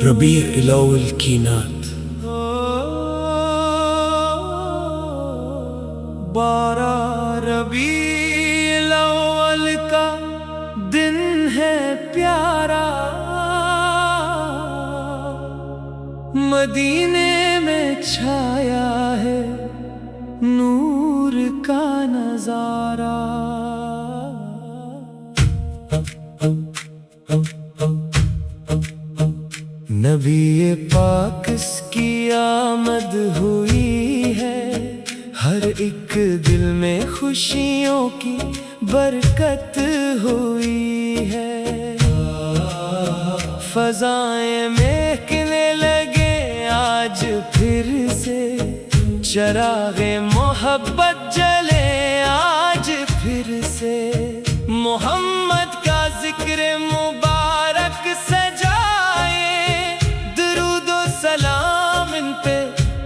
ربيع الأول کی نعت۔ 12 ربیع الاول کا دن ہے پیارا، مدینے میں چھایا ہے نور کا نظارہ۔ نبی پاک اس کی آمد ہوئی ہے، ہر ایک دل میں خوشیوں کی برکت ہوئی ہے۔ فضائیں مہکنے لگے آج پھر سے، چراغ محبت جلے آج پھر سے۔ محمد کا ذکر مبارک سجائے، درود و سلام ان پہ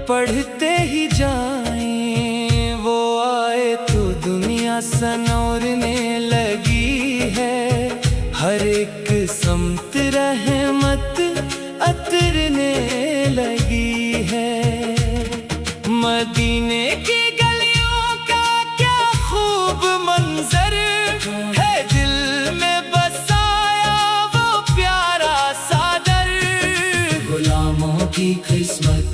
پڑھتے ہی جائیں۔ وہ آئے تو دنیا سنورنے لگی ہے، ہر ایک سمت رحمت عطرنے لگی ہے۔ مدینے کی گلیوں کا کیا خوب منظر ہے، دل میں بسایا وہ پیارا صادر۔ غلاموں کی قسمت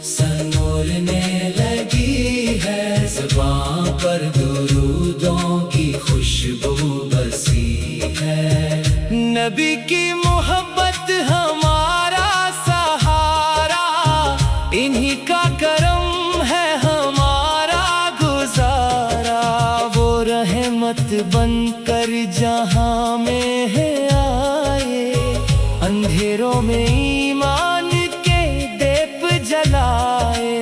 سنورنے لگی ہے، زبان پر درودوں کی خوشبو بسی ہے۔ نبی کی محبت ہمارا سہارا، انہی کا کرم ہے ہمارا گزارا۔ وہ رحمت بن کر جہاں میں ہے آئے، اندھیروں میں ایمان کے دیپ جلائے۔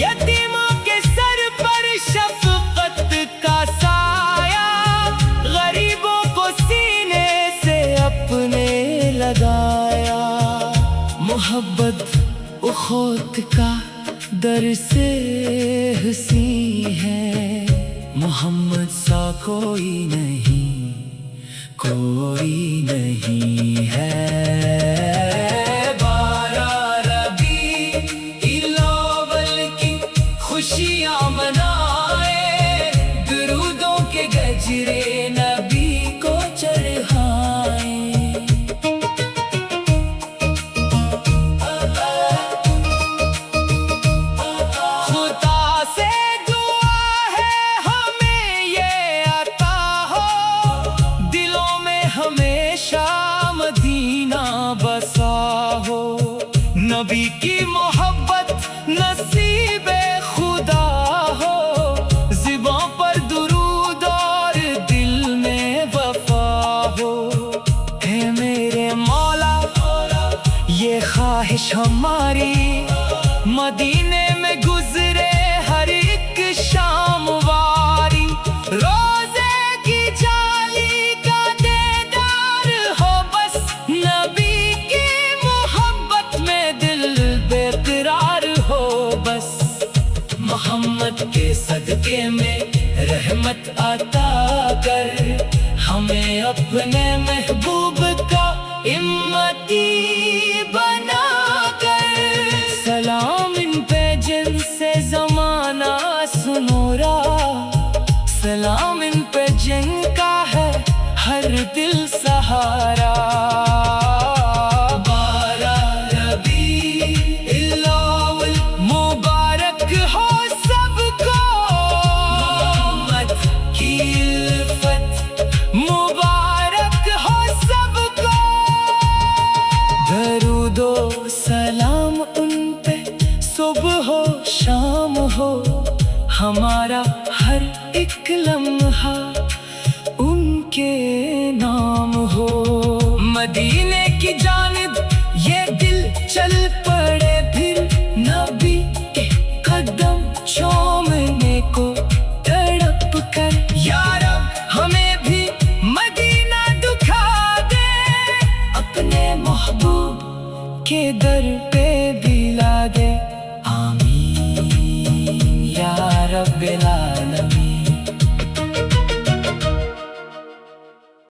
یتیموں کے سر پر شفقت کا سایہ، غریبوں کو سینے سے اپنے لگایا۔ محبت اخوت کا در سے حسین ہے، محمد سا کوئی نہیں، کوئی نہیں ہے۔ 12 ربیع الاول کی خوشیاں منائے، درودوں کے گجرے نبی کو چڑھائیں۔ خدا سے دعا ہے ہمیں یہ عطا ہو، دلوں میں ہمیشہ مدینہ بسا ہو۔ نبی کی محبت نصیب خدا ہو، زبان پر درود اور دل میں وفا ہو۔ اے میرے مولا یہ خواہش ہماری، مدینے میں گزرے ہر ایک شام واری۔ روزے کی جالی کا دیدار ہو بس، نبی کی محبت میں دل بے قرار ہو بس۔ محمد کے صدقے میں رحمت عطا کر، ہمیں اپنے محبوب کا امتی بنا کر۔ سلام ان پہ جن سے زمانہ سنورا، سلام ان پہ جن کا ہے ہر دل سہارا۔ 12 ربیع الاول مبارک ہو سب کو، محمد کی الفت مبارک ہو سب کو۔ درود و سلام ان پہ صبح ہو شام ہو، ہمارا ہر ایک لمحہ ان کے نام ہو۔ مدینے کی جانب یہ دل چل پڑے، پھر نبی کے قدم چومنے کو تڑپ کر۔ یا رب ہمیں بھی مدینہ دکھا دے، اپنے محبوب کے در